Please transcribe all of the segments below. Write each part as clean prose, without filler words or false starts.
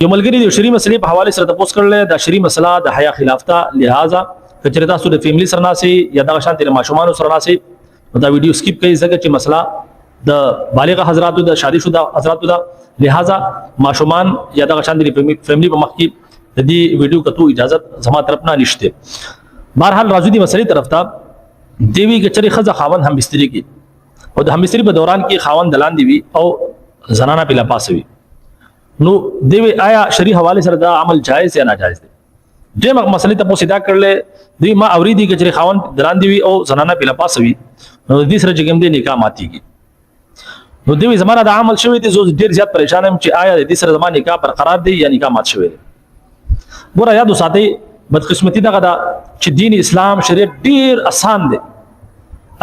یو ملګری د شری مسلې په حواله سره تاسو کړل د شری مسله د حیا خلاف ته لہذا کچره تاسو د فیملی سره ناسي یا د شانتي ماشومان سره ناسي دا ویډیو سکیپ کوي ځکه چې مسله د بالغ حضراتو د شادي شوه حضراتو دا لہذا ماشومان یا د شانتي فیملی په مخ کې د دې ویډیو کتو اجازه زما طرف نه نشته. بهرحال راځو دي مسلې طرف ته دیوی کچري خزه خاوند هم بستری کې او د هم بستری په دوران کې خاوند دلان دی او زنانه په لپاسوي نو دیوی آیا شری حواله سره دا عمل جائز یا ناجائز دی. دغه مسلې ته پوښتنه کړل دی ما اوریدي چې خاوند دران دی او زنانه په لپاسوي نو د دې سره چې کوم دی نکاح ماتيږي. نو دیوی زمانہ دا عمل شوی دی زه ډیر زیات پریشان یم چې آیا د دې سره زمانه نکاح برقرار دی یا نکاح مات شوی دی. ګوره یاد وساتئ بدقسمتی دغه دا چې دین اسلام شریعت ډیر آسان دی.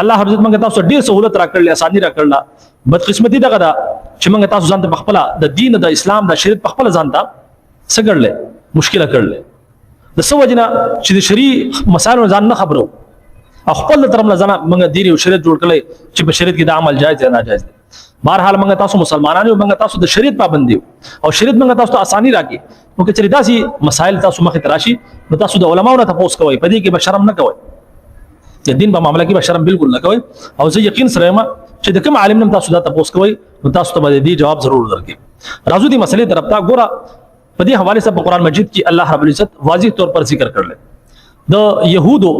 الله حضرت موږ تاسو ډیر سہولت راکړل اساني راکړل. بدقسمتی دغه دا چې موږ تاسو ځان ته بخپله د دین د اسلام د شریعت بخپله ځان ته سګړل مشکله کړل د سو وجنه چې د شری مسائل ځان نه خبرو او خپل طرف نه ځان موږ دین او شریعت جوړ کړل چې په شریعت کې د عمل جایز یا ناجایز دی. بهرحال موږ تاسو مسلمانان یو موږ تاسو د شریعت پابند یو او شریعت موږ تاسو ته اساني راکړي نو چې داسې مسائل تاسو مخې ته راشي نو تاسو د علماو نه تاسو کوئ په دې کې به شرم نه کوئ د دین په معاملې کې به شرم بالکل نه کوئ او زه یقین سره یم چې د کوم عالم نه تاسو دا تاسو کوئ نو تاسو ته به دې جواب ضرور درکړي. راځو دې مسلې طرف ته. ګوره په دې حواله سره په قران مجید کې الله رب العزت واضح طور پر ذکر کړل د يهودو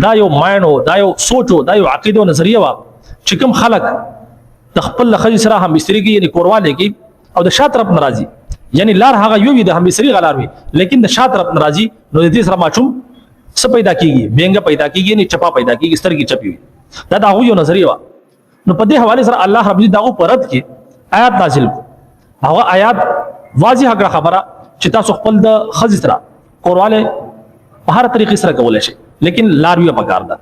دا یو ماینو دا یو سوچو دا یو عقیده او نظریه وا چې کوم خلک د خپل خځې سره هم بستری کې یعنی کورواله کې او د شات طرف ناراضي یعنی لار هغه یو وي د هم بستری غلار وي لیکن د شات طرف ناراضي نو د دې سره ماشوم څه پیدا کیږي بینګه پیدا کیږي یعنی چپا پیدا کیږي سترګې چپی وي دا د هغه یو نظریه وا. نو په دې حواله سره الله رب دغه پرد کې آیات نازل هغه آیات واضح کړه خبره چې تاسو خپل د خځې سره کورواله په هر طریقې سره کولای شئ لیکن لار یو پکار ده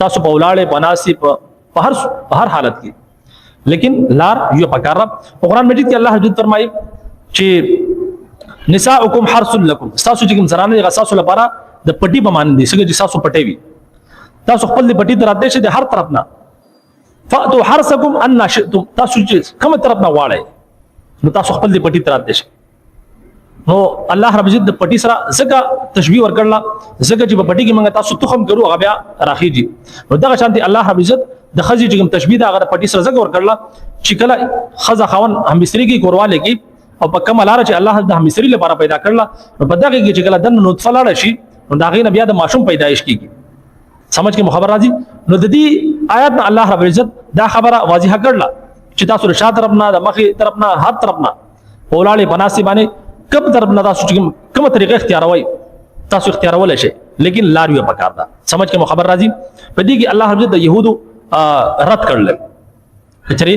تاسو په ولاړې پناسي په هر حالت کې لیکن لار یو پکار ده. قرآن مجید کې الله حضرت فرمایي چې نساؤکم حرث لکم تاسو چې کوم زنانه غساسو لپاره د پټي په معنی دي څنګه چې تاسو پټي وي تاسو خپل د پټي تر اته شه د هر طرف نه فاتو حرثکم ان شئتم تاسو چې کوم طرف نه واړی نو تاسو خپل د پټي تر اته شه نو الله رب عزت د پټي سره زګه تشبیه ورکړل زګه چې په پټي کې موږ تاسو تخم کرو هغه بیا راخیږي نو دغه شانتي الله رب عزت د خځې چې کوم تشبیه دا هغه پټي سره زګه ورکړل چې کله خځه خاون هم بستری کې کورواله کې او په کومه لار چې الله د هم بستری لپاره پیدا کړل نو په دغه کې چې کله د نطفه لاړ شي نو دا غي نه بیا د ماشوم پیدایش کیږي. سمجھ کې خبر راځي نو د دې آیات نه الله رب العزت دا خبره واضحه کړل چې تاسو له شاته طرف نه د مخې طرف نه هر طرف نه اولاړې بناسي باندې کوم طرف نه تاسو چې کومه طریقه اختیاروي تاسو اختیارول شي لیکن لار یو پکار ده. سمجھ کې خبر راځي په دې کې الله رب العزت د يهودو رد کړل چې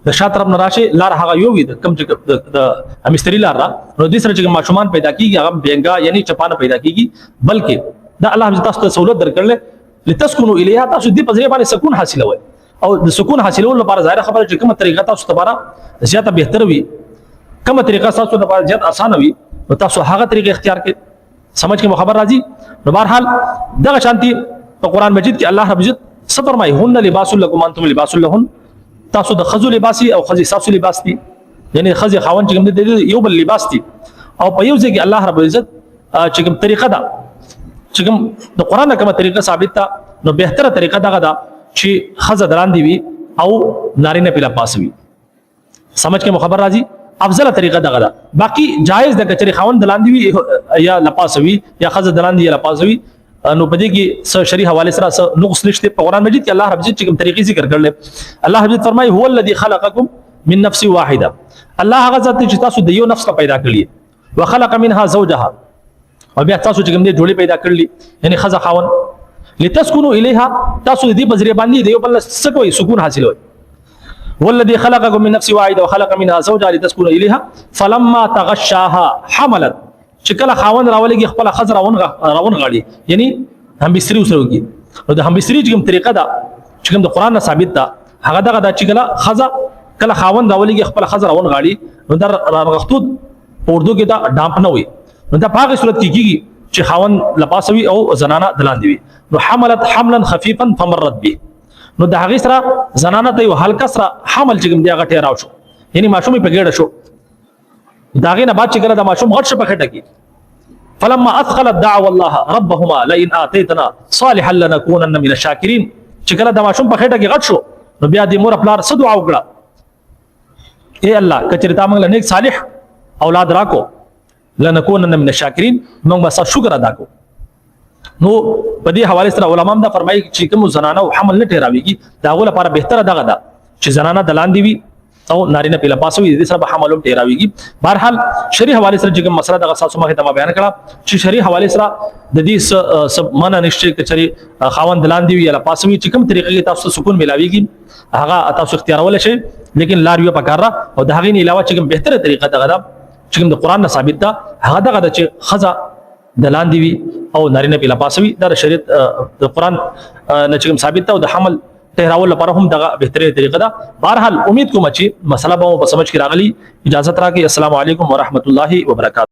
د شاته طرف نه راشي لار هغه یو وي د کوم چې د امستری لار را نو دې سره چې ماشومان پیدا کیږي هغه بینګا یعنی چپانه پیدا کیږي بلکې دا الله تاسو ته سہولت درکړل لتسكنوا الیها تاسو دې په ځای باندې سکون حاصلوي او د سکون حاصلولو لپاره ظاهر خبره چې کومه طریقه تاسو لپاره زیاته بهتر وي کومه طریقه تاسو لپاره زیات آسان وي نو تاسو هغه طریقه اختیار کړئ. سمجھ کې خبر راځي نو بهرحال دغه شانتي په قران مجید کې الله رب عزت صبر مای هن لباس لكم انتم لباس لهن تاسو د خزو لباسي او خزي ساسو لباس دي یعنی خزي خاون چې کوم دي یو بل لباس دي او په یو ځای کې الله رب عزت چې کوم طریقه ده چې کوم د قران کومه طریقه ثابت ده نو بهتره طریقه دغه ده چې خزه دران دی وي او نارینه په لباس وي. سمجھ کې خبر راځي افضل طریقه دغه ده. باقی جایز ده چې خاون دلان دی وي یا لباس وي یا خزه دلان دی یا لباس وي نو په دې کې شری حواله سره نقص نشته. په قران مجید کې الله رب عزت چې کوم طریقې ذکر کړل الله رب عزت فرمایي هو الذي خلقكم من نفس واحده الله هغه ذات چې تاسو د یو نفس پیدا کړی وخلق منها زوجها او بیا تاسو چې کوم دې جوړې پیدا کړلی یعنی خزه خاون لتسكنوا اليها تاسو دې بذریعہ باندې د یو بل سکوي سکون حاصلوي. والذي خلقكم من نفس واحده وخلق منها زوجها لتسكنوا اليها فلما تغشاها حملت چې کله خاون راولېږي خپل خزه راون غاړي یعنی هم بستری وسره وږي نو د هم بستری چې کوم طریقه ده چې کوم د قران نه ثابت ده هغه دغه د چې کله خاون راولېږي خپل خزه راون غاړي نو در رغختود اردو کې دا ډامپ نه وي نو دا په هغه صورت کې کیږي چې خاون لپاسوي او زنانه دلان دی نو حملت حملا خفيفا فمرت به نو د هغه سره زنانه ته یو هلکا سره حمل چې کوم دی هغه ټیراو شو یعنی ماشومې په ګډه شو دا غینه بعد چې کله د ماشوم غټ شپه خټه کی فلما اثقلت دعوا الله ربهما لئن اتيتنا صالحا لنكونن من الشاكرين چې کله د ماشوم په خټه کې غټ شو نو بیا د مور خپل سره دعا وکړه اے الله کچری تا موږ له نیک صالح اولاد راکو لنكونن من الشاكرين موږ به شکر ادا کو نو په دې حواله سره علما هم دا فرمایي چې کوم زنانه او حمل نه ټیراويږي دا غوله لپاره بهتره دغه ده چې زنانه دلاندې وي او نارینه په لپاسوي دې سره به حمل هم ټیراويږي بهرحال شری حواله سره چې کوم مسله دغه تاسو مخه ته بیان کړه چې شری حواله سره د دې سب معنا نشته کچري خاوند دلاندې وي یا لپاسوي چې کوم طریقې تاسو سکون ملاويږي هغه تاسو اختیارول شي لیکن لاریو پکاره او د هغې نه علاوه چې کوم بهتره طریقه دغه ده چې کوم د قران نه ثابت ده هغه دغه ده چې خزا دلاندې وي او نارینه په لپاسوي د شریعت د قران نه چې کوم ثابت ده او د حمل ټهراول لپاره هم دغه بهتري طریقه ده بهرحال امید کوم چې مسله به په سمجھ کې راغلی اجازه راکړئ السلام علیکم ورحمت الله وبرکاته